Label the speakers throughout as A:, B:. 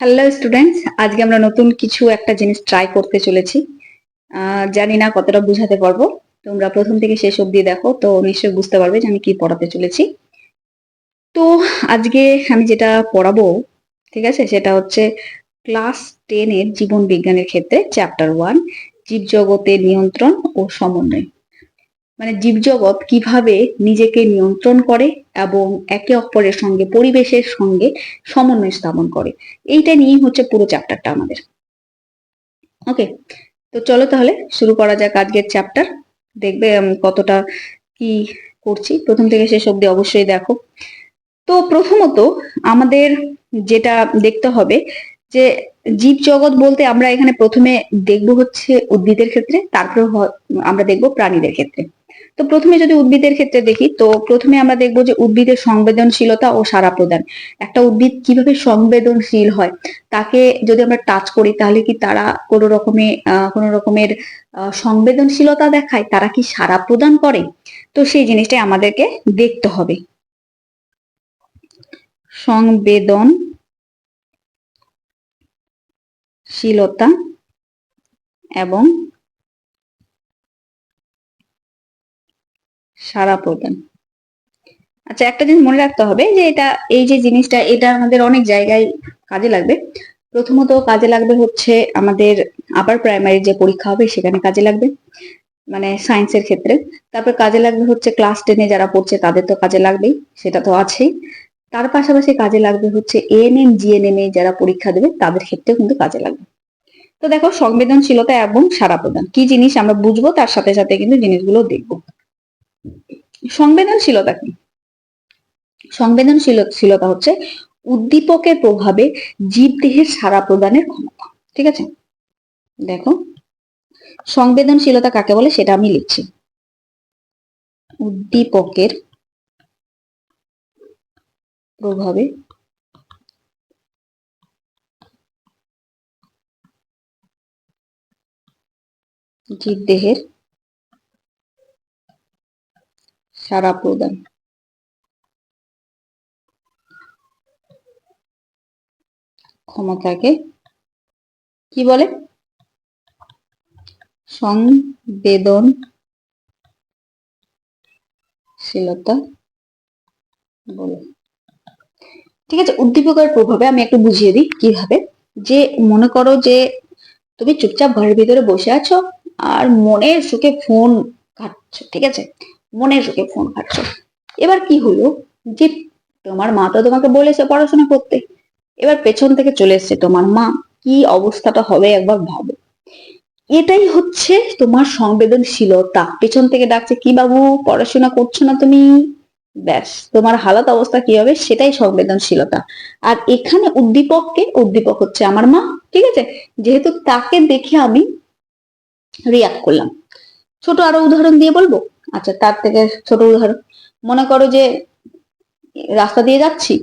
A: Hello students, আজকে আমরা নতুন কিছু একটা জিনিস ট্রাই করতে চলেছি। জানি না কতটা বুঝাতে পারবো। তোমরা প্রথম থেকে শেষ অবধি দেখো, তো নিশ্চয়ই বুঝতে পারবে যে আমি কি পড়াতে চলেছি। তো আজকে আমি যেটা পড়াবো, ঠিক আছে, সেটা হচ্ছে ক্লাস 10 এর জীবন বিজ্ঞানের ক্ষেত্রে চ্যাপ্টার 1, জীবজগতের নিয়ন্ত্রণ ও সমন্বয়। মানে জীবজগৎ কিভাবে নিজেকে নিয়ন্ত্রণ করে এবং একে অপরের সঙ্গে, পরিবেশের সঙ্গে সমন্বয় স্থাপন করে। এইটা নিয়েই হচ্ছে পুরো চ্যাপ্টারটা আমাদের। ওকে, তো চলো তাহলে শুরু করা যাক আজকের চ্যাপ্টার। দেখবে কতটা কি করছি, প্রথম থেকে শেষ অবধি অবশ্যই দেখো। তো প্রথমত আমাদের যেটা দেখতে হবে যে জীব জগৎ বলতে আমরা এখানে প্রথমে দেখব হচ্ছে উদ্ভিদের ক্ষেত্রে, তারপর আমরা দেখব প্রাণীদের ক্ষেত্রে। তো প্রথমে যদি উদ্ভিদের ক্ষেত্রে দেখি, তো প্রথমে আমরা দেখবো যে উদ্ভিদের সংবেদনশীলতা ও সাড়া প্রদান। একটা উদ্ভিদ কিভাবে সংবেদনশীল হয়, তাকে যদি আমরা টাচ করি তাহলে কি তারা কোনো রকমের সংবেদনশীলতা দেখায়, তারা কি সাড়া প্রদান করে? তো সেই জিনিসটাই আমাদেরকে দেখতে হবে। সংবেদনশীলতা এবং সাড়া প্রদান। আচ্ছা, একটা জিনিস মনে রাখতে হবে যে এই যে জিনিসটা, এটা আমাদের অনেক জায়গায় কাজে লাগবে। প্রথমত কাজে লাগবে হচ্ছে আমাদের আপার প্রাইমারি যে পরীক্ষা হবে সেখানে কাজে লাগবে, মানে সায়েন্সের ক্ষেত্রে। তারপর কাজে লাগবে হচ্ছে ক্লাস 10-এ যারা পড়ছে তাদের তো কাজে লাগবেই, সেটা তো আছেই। তার পাশাপাশি কাজে লাগবে হচ্ছে এএনএম জিএনএম এ যারা পরীক্ষা দেবে তাদের ক্ষেত্রেও কিন্তু কাজে লাগবে। তো দেখো, সংবেদনশীলতা এবং সাড়া প্রদান কি জিনিস আমরা বুঝবো, তার সাথে সাথে কিন্তু জিনিসগুলো দেখবো। সংবেদনশীলতা কি? সংবেদনশীলতা হচ্ছে উদ্দীপকের প্রভাবে জীবদেহের সাড়া প্রদানের ক্ষমতা। ঠিক আছে, দেখো সংবেদনশীলতা কাকে বলে সেটা আমি লিখছি। উদ্দীপকের প্রভাবে জীবদেহের সাড়া প্রদান ক্ষমতাকে কি বলে? সংবেদনশীলতা বলে। ঠিক আছে, উদ্দীপকের প্রভাবে আমি একটু বুঝিয়ে দিই কিভাবে। যে মনে করো যে তুমি চুপচাপ ঘরের ভিতরে বসে আছো আর মনের সুখে ফোন ঘাটছো, ঠিক আছে, মনের সুখে ফোন ঘাটছো। এবার কি হলো যে তোমার মা তো তোমাকে বলেছে পড়াশোনা করতে, এবার পেছন থেকে চলে এসছে তোমার মা, কি অবস্থাটা হবে একবার ভাবো। এটাই হচ্ছে তোমার সংবেদনশীলতা। পেছন থেকে ডাকছে, কি বাবু পড়াশোনা করছো না তুমি? ব্যাস, তোমার হালত অবস্থা কি হবে সেটাই সংবেদনশীলতা। আর এখানে উদ্দীপক হচ্ছে আমার মা। ঠিক আছে, যেহেতু তাকে দেখে আমি রিয়াক্ট করলাম। ছোট আরো উদাহরণ দিয়ে বলবো। আচ্ছা, তার থেকে ছোট উদাহরণ, মনে করো যে রাস্তা দিয়ে যাচ্ছি,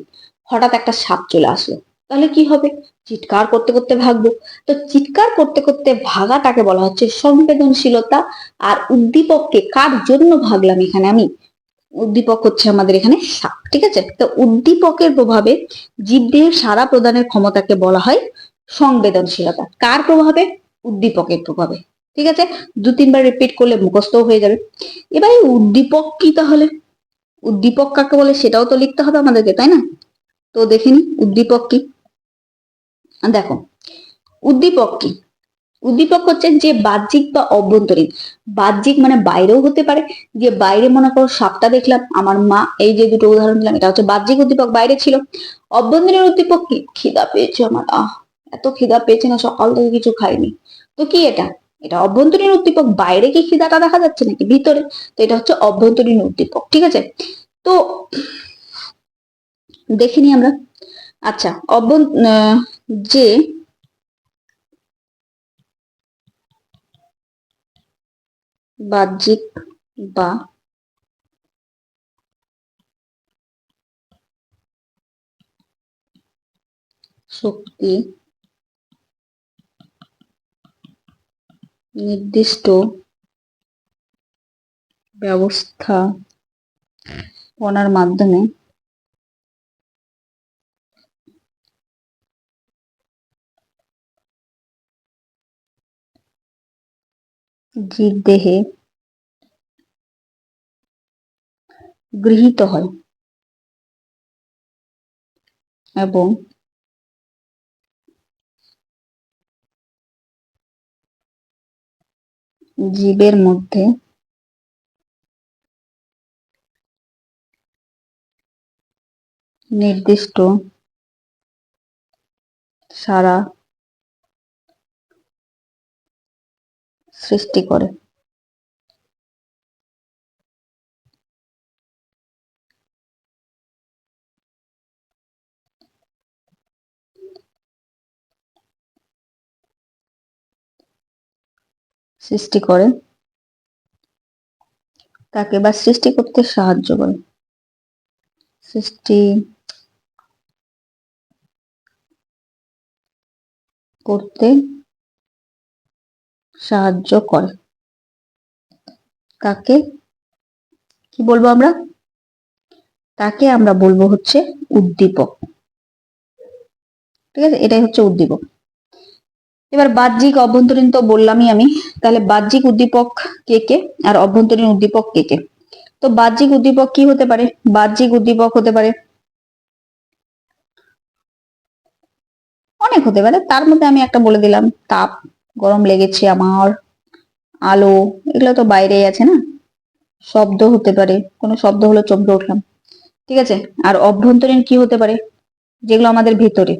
A: হঠাৎ একটা সাপ চলে আসলো, তাহলে কি হবে? চিৎকার করতে করতে ভাগবো। তো চিৎকার করতে করতে ভাগাটাকে বলা হচ্ছে সংবেদনশীলতা। আর উদ্দীপককে কার জন্য ভাগলাম এখানে আমি? উদ্দীপক হচ্ছে আমাদের এখানে সাপ। ঠিক আছে, তো উদ্দীপকের প্রভাবে জীবদেহের সাড়া প্রদানের ক্ষমতাকে বলা হয় সংবেদনশীলতা। কার প্রভাবে? উদ্দীপকের প্রভাবে। ঠিক আছে, 2-3 বার রিপিট করলে মুখস্থ হয়ে যাবে। এবার এই উদ্দীপক কি তাহলে? উদ্দীপক কাকে বলে সেটাও তো লিখতে হবে আমাদেরকে, তাই না? তো দেখিনি উদ্দীপক কি। দেখো, উদ্দীপক কি? উদ্দীপক হচ্ছে যে বাহ্যিক বা অভ্যন্তরীণ। বাহ্যিক মানে বাইরেও হতে পারে, যে বাইরে মনে করো সাপটা দেখলাম, আমার মা এই যে দুটো উদাহরণ দিলাম এটা হচ্ছে বাহ্যিক উদ্দীপক, বাইরে ছিল। অভ্যন্তরীণ উদ্দীপক কি? খিদা পেয়েছে আমার, এত খিদা পেয়েছে না, সকাল থেকে কিছু খাইনি। তো কি এটা? এটা অভ্যন্তরীণ উদ্দীপক। বাইরে কি খিদাটা দেখা যাচ্ছে নাকি ভিতরে? তো এটা হচ্ছে অভ্যন্তরীণ উদ্দীপক। ঠিক আছে, তো দেখিনি আমরা। আচ্ছা, যে বাহ্যিক বা শক্তি নির্দিষ্ট ব্যবস্থাপনার মাধ্যমে জীবদেহে গৃহীত হয় এবং জীবের মধ্যে নির্দিষ্ট সাড়া সৃষ্টি করে। সৃষ্টি করে তাকে বা সৃষ্টি করতে সাহায্য করে। সৃষ্টি করতে সাহায্য করে। তাকে কি বলবো আমরা? তাকে আমরা বলবো হচ্ছে উদ্দীপক। ঠিক আছে, এটাই হচ্ছে উদ্দীপক। এবার বাহ্যিক অভ্যন্তরীণ তো বললামই আমি। তাহলে বাহ্যিক উদ্দীপক কে কে আর অভ্যন্তরীণ উদ্দীপক কে কে? তো বাহ্যিক উদ্দীপক কি হতে পারে? বাহ্যিক উদ্দীপক হতে পারে অনেক হতে পারে, তার মধ্যে আমি একটা বলে দিলাম, তাপ, গরম লেগেছে আমার, আলো, এগুলো তো বাইরেই আছে না। শব্দ হতে পারে, কোনো শব্দ হলো চমকে উঠলাম। ঠিক আছে, আর অভ্যন্তরীণ কি হতে পারে? যেগুলো আমাদের ভিতরে,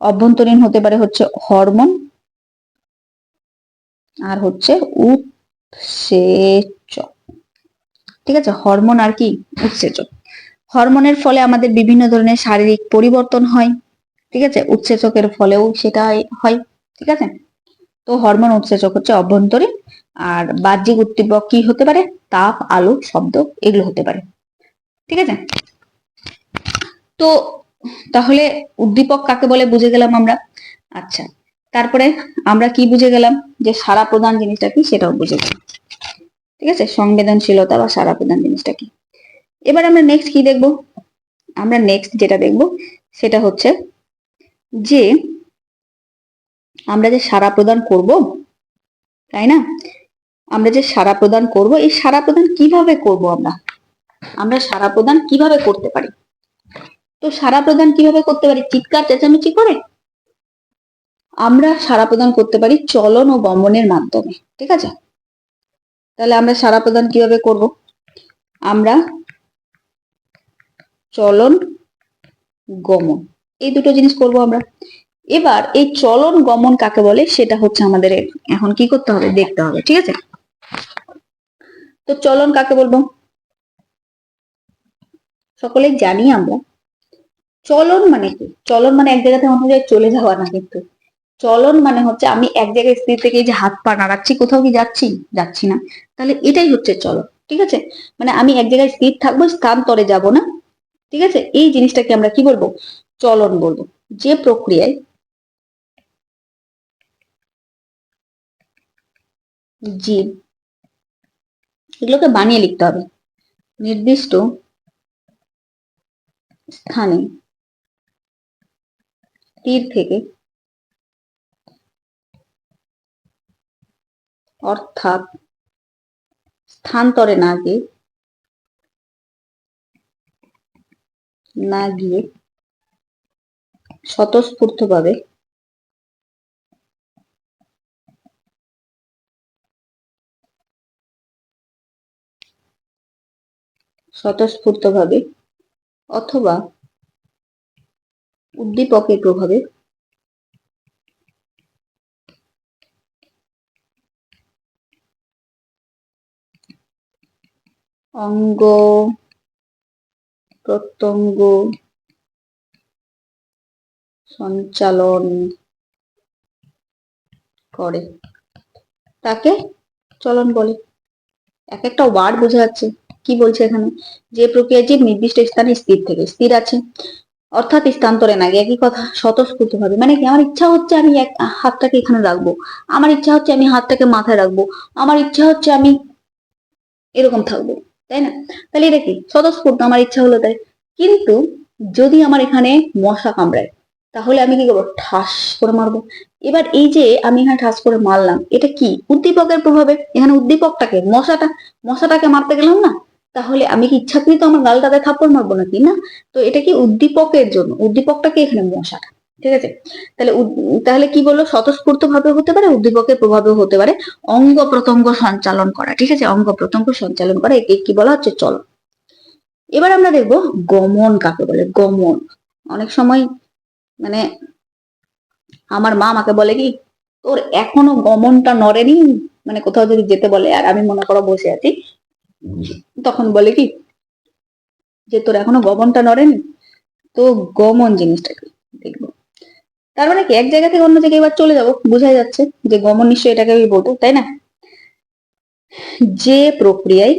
A: অভ্যন্তরীণ হতে পারে হচ্ছে হরমোন আর হচ্ছে উৎসেচক। ঠিক আছে, হরমোন আর কি? উৎসেচক। হরমোনের ফলে আমাদের বিভিন্ন ধরনের শারীরিক পরিবর্তন হয়। ঠিক আছে, উৎসেচকের ফলেও সেটা হয়। ঠিক আছে, তো হরমোন উৎসেচক হচ্ছে অভ্যন্তরীণ। আর বাহ্যিক উদ্দীপক কি হতে পারে? তাপ, আলো, শব্দ, এগুলো হতে পারে। ঠিক আছে, তো তাহলে উদ্দীপক কাকে বলে বুঝে গেলাম আমরা। আচ্ছা, তারপরে আমরা কি বুঝে গেলাম? যে সাড়া প্রদান জিনিসটা কি সেটাও বুঝে গেলাম। ঠিক আছে, সংবেদনশীলতা বা সাড়া প্রদান জিনিসটা কি। এবার আমরা নেক্সট কি দেখব? আমরা নেক্সট যেটা দেখব সেটা হচ্ছে যে আমরা যে সাড়া প্রদান করব, তাই না? আমরা যে সাড়া প্রদান করব, এই সাড়া প্রদান কিভাবে করব? আমরা সাড়া প্রদান কিভাবে করতে পারি? তো সাড়া প্রদান কিভাবে করতে পারি? চিৎকার চেঁচামেচি করে? আমরা সাড়া প্রদান করতে পারি চলন ও গমনের মাধ্যমে। ঠিক আছে, তাহলে আমরা সাড়া প্রদান কিভাবে করব? আমরা চলন গমন এই দুটো জিনিস করব আমরা। এবার এই চলন গমন কাকে বলে সেটা হচ্ছে আমাদের এখন কি করতে হবে, দেখতে হবে। ঠিক আছে, তো চলন কাকে বলবো? সকলেই জানি আমরা। চলন মানে কি? চলন মানে এক জায়গা থেকে অন্য জায়গায় চলে যাওয়া না, কিন্তু চলন মানে হচ্ছে আমি এক জায়গায় স্থির থেকে যে হাত পা নাড়াচ্ছি, কোথাও কি যাচ্ছি? যাচ্ছি না। তাহলে এটাই হচ্ছে চলন। ঠিক আছে, মানে আমি এক জায়গায় স্থির থাকবো, স্থানান্তরে যাব না। ঠিক আছে, এই জিনিসটাকে আমরা কি বলবো? চলন বলবো। যে প্রক্রিয়ায় জীব, এগুলোকে বানিয়ে লিখতে হবে, নির্দিষ্ট স্থানে স্থির থেকে, অর্থাৎ স্থানান্তরে না গিয়ে স্বতঃস্ফূর্তভাবে স্বতঃস্ফূর্তভাবে অথবা উদ্দীপকের প্রভাবে অঙ্গ প্রত্যঙ্গ সঞ্চালন করে তাকে চলন বলে। এক একটা ওয়ার্ড বোঝা যাচ্ছে কি বলছে এখানে? যে প্রক্রিয়া জীব নির্দিষ্ট স্থানে স্থির থেকে, স্থির আছে অর্থাৎ স্থানান্তরে না গিয়ে, একই কথা স্বতঃস্ফূর্ত ভাবে, মানে কি আমার ইচ্ছা হচ্ছে আমি এক হাতটাকে এখানে রাখবো, আমার ইচ্ছা হচ্ছে আমি হাতটাকে মাথায় রাখবো, আমার ইচ্ছা হচ্ছে আমি এরকম থাকবো, তাই না? তাহলে এটা কি স্বতঃস্ফূর্ত, আমার ইচ্ছা হলো তাই। কিন্তু যদি আমার এখানে মশা কামড়ায়, তাহলে আমি কি করবো, ঠাস করে মারবো। এবার এই যে আমি এখানে ঠাস করে মারলাম, এটা কি উদ্দীপকের প্রভাবে, এখানে উদ্দীপকটাকে মশাটাকে মারতে গেলাম না, তাহলে আমি কি ইচ্ছাকৃত আমার গালটাতে থাপ্পড় মারবো নাকি, না। তো এটা কি উদ্দীপকের জন্য, উদ্দীপকটাকে এখানে মশাটা, ঠিক আছে। তাহলে তাহলে কি বললো, স্বতঃস্ফূর্ত ভাবে হতে পারে, উদ্দীপকের প্রভাবে হতে পারে, অঙ্গ প্রত্যঙ্গ সঞ্চালন করা, ঠিক আছে, অঙ্গ প্রত্যঙ্গ সঞ্চালন করা, একে কি বলা হচ্ছে, চলো। এবার আমরা দেখবো গমন কাকে বলে। গমন অনেক সময় মানে আমার মা আমাকে বলে কি, তোর এখনো গমনটা নড়েনি, মানে কোথাও যদি যেতে বলে আর আমি মনে করো বসে আছি, তখন বলে কি যে তোর এখনো গমনটা নড়েনি। তো গমন জিনিসটা কি দেখবো, তার মানে কি এক জায়গা থেকে অন্য জায়গায় এবার চলে যাবো, বোঝাই যাচ্ছে যে গমন নিশ্চয়ই এটাকে আমি বলবো, তাই না। যে প্রক্রিয়ায়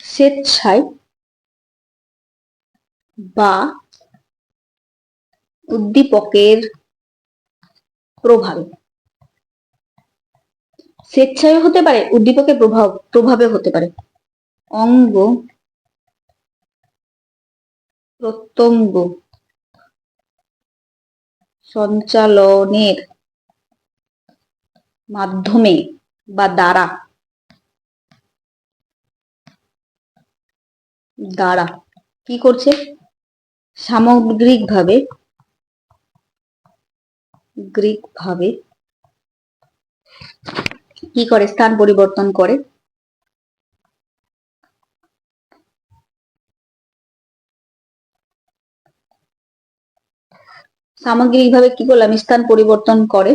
A: স্বেচ্ছায় বা উদ্দীপকের প্রভাবে, স্বেচ্ছায় হতে পারে, উদ্দীপকের প্রভাবে হতে পারে, অঙ্গ প্রত্যঙ্গ সঞ্চালনের মাধ্যমে বা দ্বারা দ্বারা কি করছে, সামগ্রিকভাবে কি করে, স্থান পরিবর্তন করে, সামগ্রিকভাবে কি বললাম, স্থান পরিবর্তন করে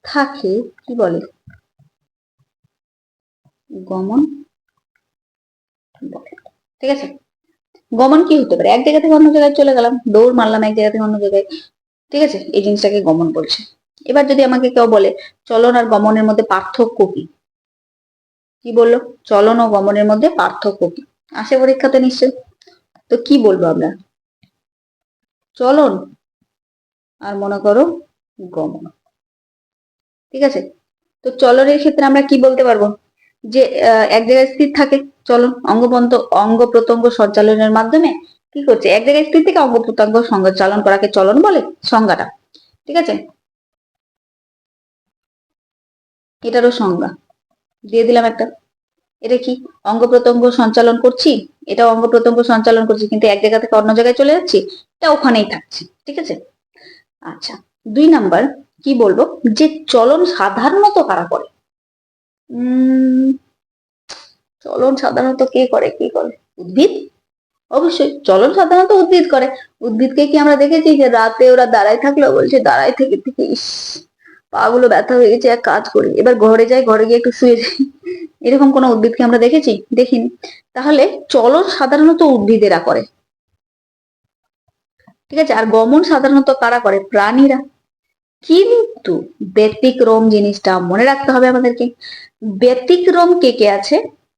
A: থাকে, কি বলে, গমন বলে, ঠিক আছে। গমন কি হতে পারে, এক জায়গা থেকে অন্য জায়গায় চলে গেলাম, দৌড় মারলাম এক জায়গা থেকে অন্য জায়গায়, ঠিক আছে, এই জিনিসটাকে গমন বলছে। এবার যদি আমাকে কেউ বলে চলন আর গমনের মধ্যে পার্থক্য কি, কি বললো, চলন ও গমনের মধ্যে পার্থক্য কি, আসে পরীক্ষাতে নিশ্চয়। তো কি বলবো আমরা, চলন আর মনে করো গমন, ঠিক আছে। তো চলনের ক্ষেত্রে আমরা কি বলতে পারবো, যে এক জায়গায় স্থির থাকে চলন, অঙ্গ প্রত্যঙ্গ সঞ্চালনের মাধ্যমে কি করছে, এক জায়গায় স্থির থেকে অঙ্গ প্রত্যঙ্গ সঞ্চালন করাকে চলন বলে, সংজ্ঞাটা, ঠিক আছে। এটারও সংজ্ঞা দিয়ে দিলাম একটা। এটা কি, অঙ্গ প্রত্যঙ্গ সঞ্চালন করছি, এটা অঙ্গ প্রত্যঙ্গ সঞ্চালন করছি, কিন্তু এক জায়গা থেকে অন্য জায়গায় চলে যাচ্ছি, এটা ওখানেই থাকছে, ঠিক আছে। আচ্ছা, 2 নাম্বার কি বলবো, যে চলন সাধারণত কারা করে, চলন সাধারণত কে করে, কি করে, উদ্ভিদ, অবশ্যই চলন সাধারণত উদ্ভিদ করে। উদ্ভিদকে কি আমরা দেখেছি যে রাতে ওরা দাঁড়ায় থাকলো, বলছে দাঁড়ায় থেকে থেকে ইস পা গুলো ব্যথা হয়ে গেছে, এক কাজ করি এবার ঘরে যাই, ঘরে গিয়ে একটু শুয়ে যাই, এরকম কোন উদ্ভিদকে আমরা দেখেছি, দেখিনি। তাহলে চলন সাধারণত উদ্ভিদেরা করে, ঠিক আছে। আর গমন সাধারণত কারা করে, প্রাণীরা। কিন্তু ব্যতিক্রম জিনিসটা মনে রাখতে হবে আমাদেরকে, ব্যতিক্রম কে কে আছে,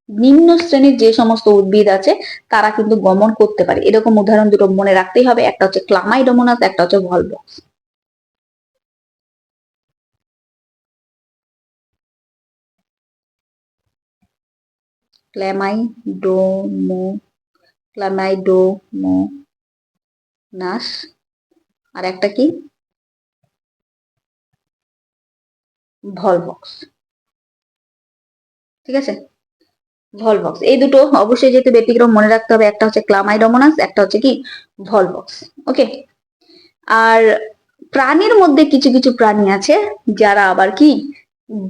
A: নিম্ন শ্রেণীর যে সমস্ত উদ্ভিদ আছে তারা কিন্তু গমন করতে পারে, এরকম উদাহরণ দুটো মনে রাখতেই হবে, একটা হচ্ছে ক্লামাইডোমোনাস, একটা হচ্ছে ভলভক্স। ক্লামাইডোমো ক্লামাইডোমোনাস, আর একটা কি, ভলভক্স, ঠিক আছে। ভলভক্স, এই দুটো অবশ্যই যেহেতু ব্যতিক্রম মনে রাখতে হবে, একটা হচ্ছে ক্লামাইডোমোনাস, একটা হচ্ছে কি ভলভক্স, ওকে। আর প্রাণীর মধ্যে কিছু কিছু প্রাণী আছে যারা আবার কি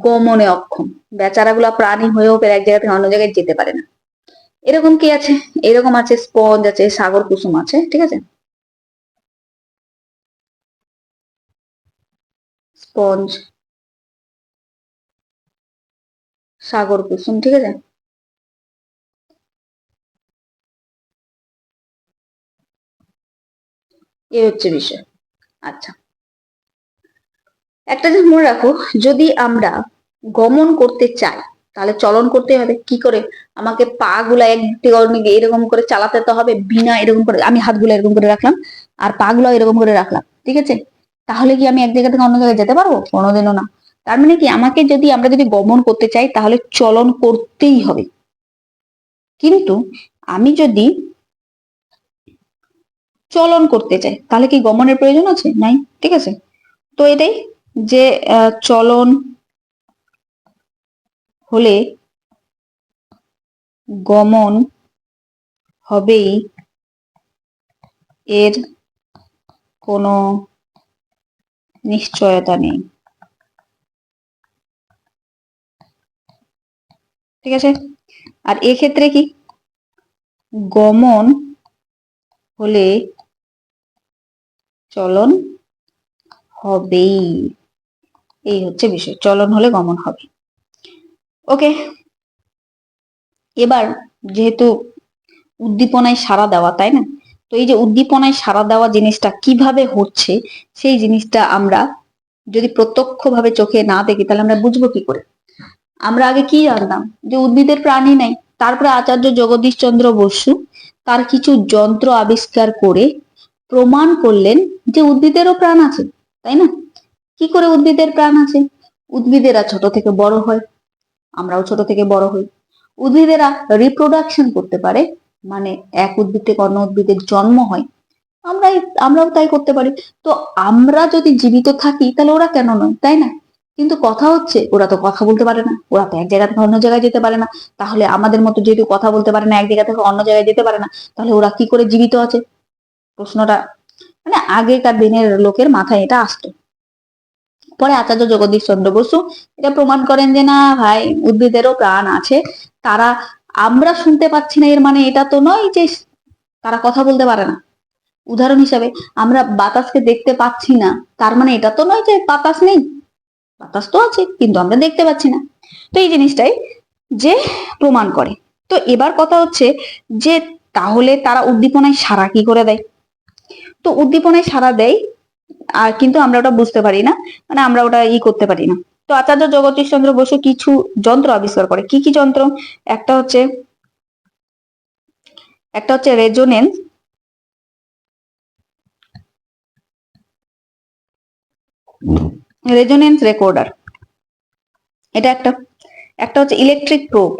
A: গমনে অক্ষম, বেচারাগুলা প্রাণী হয়েও ফের এক জায়গা থেকে অন্য জায়গায় যেতে পারে না। এরকম কি আছে, এরকম আছে স্পঞ্জ আছে, সাগর কুসুম আছে, ঠিক আছে, স্পঞ্জ, সাগর কুসুম, ঠিক আছে। এই হচ্ছে বিষয়। আচ্ছা, একটা জিনিস মনে রাখো, যদি আমরা গমন করতে চাই তাহলে চলন করতে হবে কি করে, আমাকে পা গুলা একদিকে অন্যদিকে এরকম করে চালাতে তো হবে, বিনা এরকম করে আমি হাতগুলো এরকম করে রাখলাম আর পা গুলো এরকম করে রাখলাম, ঠিক আছে। তাহলে কি আমি এক জায়গা থেকে অন্য জায়গায় যেতে পারবো, কোনোদিনও না। তার মানে কি, আমরা যদি গমন করতে চাই তাহলে চলন করতেই হবে, কিন্তু আমি যদি চলন করতে চাই তাহলে কি গমনের প্রয়োজন আছে? নাই, ঠিক আছে। তো এটাই যে চলন হলে গমন হবেই, এর কোনো নিশ্চয়তা নেই, ঠিক আছে। আর এক্ষেত্রে কি গমন হলে চলন হবেই, এই হচ্ছে বিষয়, চলন হলে গমন হবে। ওকে, এবার যেহেতু উদ্দীপনায় সাড়া দেওয়া, তাই না? তো এই যে উদ্দীপনায় সাড়া দেওয়া জিনিসটা কিভাবে হচ্ছে, সেই জিনিসটা আমরা যদি প্রত্যক্ষভাবে চোখে না দেখি তাহলে আমরা বুঝবো কি করে? আমরা আগে কি জানতাম যে উদ্ভিদের প্রাণী নাই, তারপরে আচার্য জগদীশ চন্দ্র বসু তার কিছু যন্ত্র আবিষ্কার করে প্রমাণ করলেন যে উদ্ভিদেরও প্রাণ আছে, তাই না? কি করে উদ্ভিদের প্রাণ আছে? উদ্ভিদেরা ছোট থেকে বড় হয়, আমরাও ছোট থেকে বড় হই। উদ্ভিদেরা রিপ্রোডাকশন করতে পারে, মানে এক উদ্ভিদ থেকে অন্য উদ্ভিদের জন্ম হয়, আমরাও তাই করতে পারি। তো আমরা যদি জীবিত থাকি তাহলে ওরা কেন নয়, তাই না? কিন্তু কথা হচ্ছে ওরা তো কথা বলতে পারে না, ওরা তো এক জায়গা থেকে অন্য জায়গায় যেতে পারে না। তাহলে আমাদের মতো যেহেতু কথা বলতে পারে না, এক জায়গা থেকে অন্য জায়গায় যেতে পারে না, তাহলে ওরা কি করে জীবিত আছে? প্রশ্নটা মানে আগেকার দিনের লোকের মাথায় এটা আসতো। পরে আচার্য জগদীশ চন্দ্র বসু এটা প্রমাণ করেন যে না ভাই, উদ্ভিদেরও প্রাণ আছে, তারা আমরা শুনতে পাচ্ছি না এর মানে এটা তো নয় যে তারা কথা বলতে পারে না। উদাহরণ হিসাবে আমরা বাতাসকে দেখতে পাচ্ছি না, তার মানে এটা তো নয় যে বাতাস নেই, বাতাস তো আছে কিন্তু আমরা দেখতে পাচ্ছি না। তো এই জিনিসটাই যে প্রমাণ করে। তো এবার কথা হচ্ছে যে তাহলে তারা উদ্দীপনায় সাড়া কি করে দেয়? তো উদ্দীপনায় সাড়া দেয়, আর কিন্তু আমরা ওটা বুঝতে পারি না, মানে আমরা ওটা করতে পারি না। তো আচার্য জগদীশ চন্দ্র বসু কিছু যন্ত্র আবিষ্কার করে। কি কি যন্ত্র? একটা হচ্ছে রেজোনেন্স রেকর্ডার, এটা একটা। একটা হচ্ছে ইলেকট্রিক প্রোব,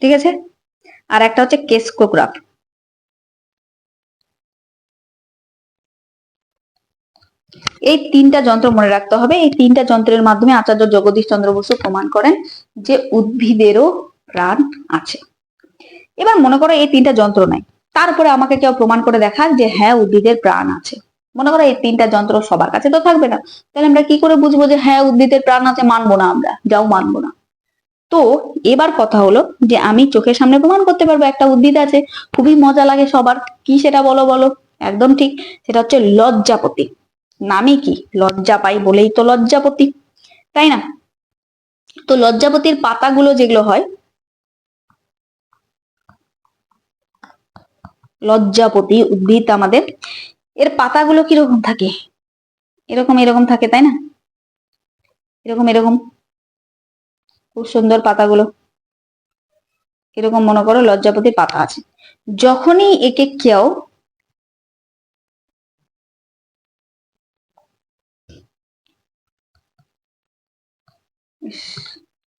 A: ঠিক আছে। আর একটা হচ্ছে কেসকোগ্রাফ। এই তিনটা যন্ত্র মনে রাখতে হবে। এই তিনটা যন্ত্রের মাধ্যমে আচার্য জগদীশ চন্দ্র বসু প্রমাণ করেন যে উদ্ভিদেরও প্রাণ আছে। এবার মনে করো এই তিনটা যন্ত্র নাই, তারপরে আমাকে কেউ প্রমাণ করে দেখাক যে হ্যাঁ উদ্ভিদের প্রাণ আছে। মনে করো এই তিনটা যন্ত্র সবার কাছে তো থাকবে না, তাহলে আমরা কি করে বুঝবো যে হ্যাঁ উদ্ভিদের প্রাণ আছে? মানবো না, আমরা যাও মানবো না। তো এবার কথা হলো যে আমি চোখের সামনে প্রমাণ করতে পারবো একটা উদ্ভিদ আছে। খুবই মজা লাগে সবার, কি সেটা বলো বলো? একদম ঠিক, সেটা হচ্ছে লজ্জাপতি। নামই কি, লজ্জা পাই বলেই তো লজ্জাপতি, তাই না? তো লজ্জাপতির পাতাগুলো যেগুলো হয়, লজ্জাপতি উদ্ভিদ আমাদের, এর পাতাগুলো কিরকম থাকে? এরকম এরকম থাকে, তাই না? এরকম এরকম, খুব সুন্দর পাতাগুলো। এরকম মনে করো লজ্জাপতির পাতা আছে। যখনই একে কেউ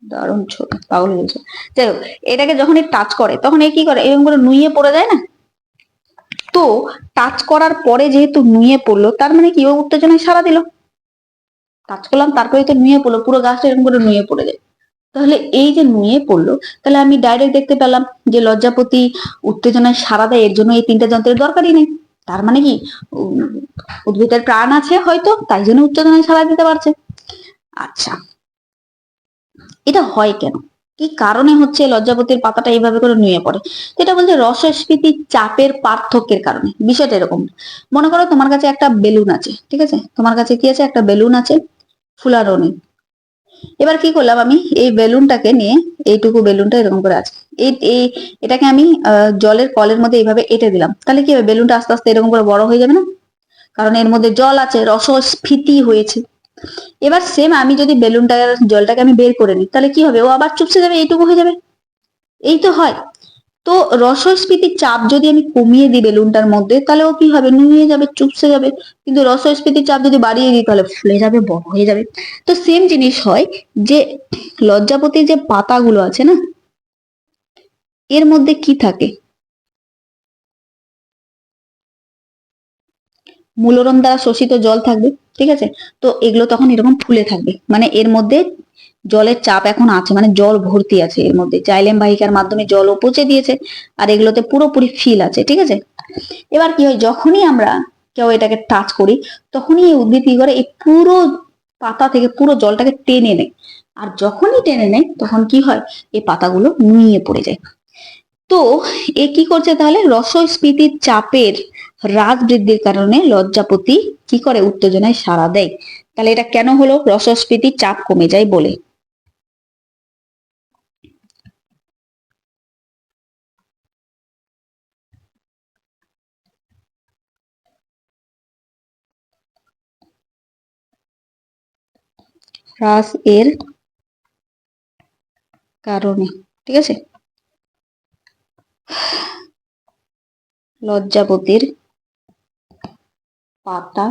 A: দারুণ ছোট, পাগল হয়েছে। যাই হোক, এটাকে যখন টাচ করে তখন এ কি করে? এরকম করে নুয়ে পড়ে যায় না? তো টাচ করার পরে যেহেতু নুয়ে পড়লো, তার মানে কি ও উত্তেজনায় সাড়া দিল। টাচ করলাম তারপরে তো নুয়ে পড়লো, পুরো গাছটা এরকম করে নুয়ে পড়ে যায়। তাহলে এই যে নুয়ে পড়লো, তাহলে আমি ডাইরেক্ট দেখতে পেলাম যে লজ্জাপতি উত্তেজনায় সাড়া দেয়, এর জন্য এই তিনটা যন্ত্রের দরকারই নেই। তার মানে কি উদ্ভিদের প্রাণ আছে হয়তো, তাই জন্য উত্তেজনায় সাড়া দিতে পারছে। আচ্ছা, এটা হয় কেন? কি কারণে হচ্ছে লজ্জাপতির পাতাটা এইভাবে করে নুয়ে পড়ে? এটা বলছে রসস্ফীতি চাপের পার্থক্যের কারণে। বিষয়টা এরকম, মনে করো তোমার কাছে একটা বেলুন আছে, ঠিক আছে? তোমার কাছে কি আছে? একটা বেলুন আছে, ফুলানো নেই। এবার কি করলাম আমি, এই বেলুনটাকে নিয়ে, এইটুকু বেলুনটা এরকম করে আছে, এই এটাকে আমি জলের কলের মধ্যে এইভাবে এঁটে দিলাম, তাহলে কি হবে? বেলুনটা আস্তে আস্তে এরকম করে বড় হয়ে যাবে না? কারণ এর মধ্যে জল আছে, রসস্ফীতি হয়েছে। এবার সেম আমি যদি জলটাকে আমি বের করে নিই, তাহলে কি হবে? ও আবার চুপসে যাবে, এইটুকু হয়ে যাবে। এই তো হয়। তো তো রসস্ফীতির চাপ যদি আমি কমিয়ে দিই বেলুনটার মধ্যে, তাহলে ও কি হবে, নুয়ে যাবে, চুপসে যাবে। কিন্তু রসস্ফীতির চাপ যদি বাড়িয়ে দিই, তাহলে ফুলে যাবে, বড় হয়ে যাবে। তো সেম জিনিস হয় যে লজ্জাপতির যে পাতাগুলো আছে না, এর মধ্যে কি থাকে, মূলরণ দ্বারা শোষিত জল থাকবে। ঠিক আছে, তো এগুলো তখন এরকম ফুলে থাকবে, মানে এর মধ্যে জলের চাপ এখন আছে, মানে জল ভর্তি আছে এর মধ্যে, জাইলেম বাহিকার মাধ্যমে জল পৌঁছে দিয়েছে, আর এগুলোতে পুরোপুরি ফিল আছে। ঠিক আছে, এবার কি হয়, যখনই আমরা কেউ এটাকে টাচ করি, তখনই এই উদ্ভিদ কি করে, এই পুরো পাতা থেকে পুরো জলটাকে টেনে নেয়। আর যখনই টেনে নেয়, তখন কি হয়, এই পাতাগুলো নুয়ে পড়ে যায়। তো এ কি করছে তাহলে, রসস্ফীতির চাপের হ্রাস বৃদ্ধির কারণে লজ্জাপতি কি করে, উত্তেজনায় সাড়া দেয়। তাহলে এটা কেন হলো, রসস্ফীতির চাপ কমে যায় বলে। হ্রাস এর কারণে, ঠিক আছে, লজ্জাপতির পাতা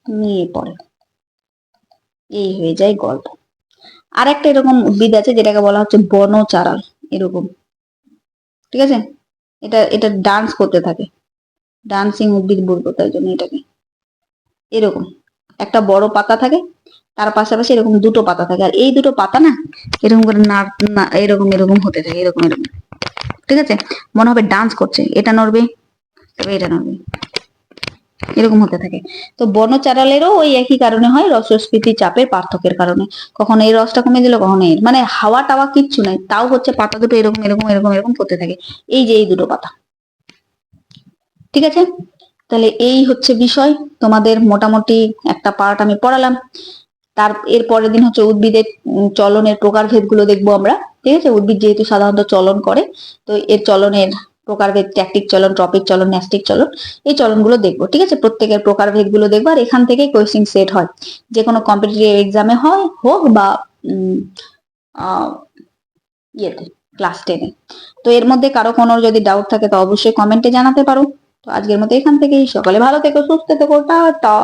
A: নিয়ে পড়ে, এই হয়ে যায় গল্প। আর একটা এরকম উদ্ভিদ আছে যেটাকে বলা হচ্ছে বনচারাল, এরকম। ঠিক আছে, এটা এটা ডান্স করতে থাকে, ডান্সিং উদ্ভিদ বলবো তাই জন্য এটাকে। এরকম একটা বড় পাতা থাকে, তার পাশাপাশি এরকম দুটো পাতা থাকে, আর এই দুটো পাতা না এরকম করে এরকম এরকম হতে থাকে, এরকম এরকম। ঠিক আছে, মনে হবে ডান্স করছে, এটা নড়বে, তবে এটা নড়বে, এরকম হতে থাকে। তো বনচারালেরও ওই একই কারণে হয়, রসস্ফীতি চাপের পার্থক্যের কারণে। কখনো এই রসটা কমে দিল, কখনো এর, মানে হাওয়া টাওয়া কিচ্ছু নাই, তাও হচ্ছে পাতা দুটো এরকম এরকম এরকম এরকম করতে থাকে, এই যে এই দুটো পাতা। ঠিক আছে, তাহলে এই হচ্ছে বিষয়, তোমাদের মোটামুটি একটা পার্ট আমি পড়ালাম। তার এর পরের দিন হচ্ছে উদ্ভিদের চলনের প্রকারভেদ গুলো দেখবো আমরা। ঠিক আছে, উদ্ভিদ যেহেতু সাধারণত চলন করে, তো এর চলনের প্রকারভেদ, ট্যাকটিক চলন, ট্রপিক চলন, ন্যাস্টিক চলন, এই চলনগুলো দেখবো। ঠিক আছে, প্রত্যেকের প্রকারভেদ গুলো দেখবো, আর এখান থেকেই কোয়েশ্চেন সেট হয়, যে কোনো কম্পিটিটিভ এক্সামে হয় হোক বা ইয়েতে, ক্লাস 10-এ। তো এর মধ্যে কারো কোনো যদি ডাউট থাকে তো অবশ্যই কমেন্টে জানাতে পারো। তো আজকের মতো এখান থেকেই, সকালে ভালো থেকো, সুস্থ থেকো, টাটা।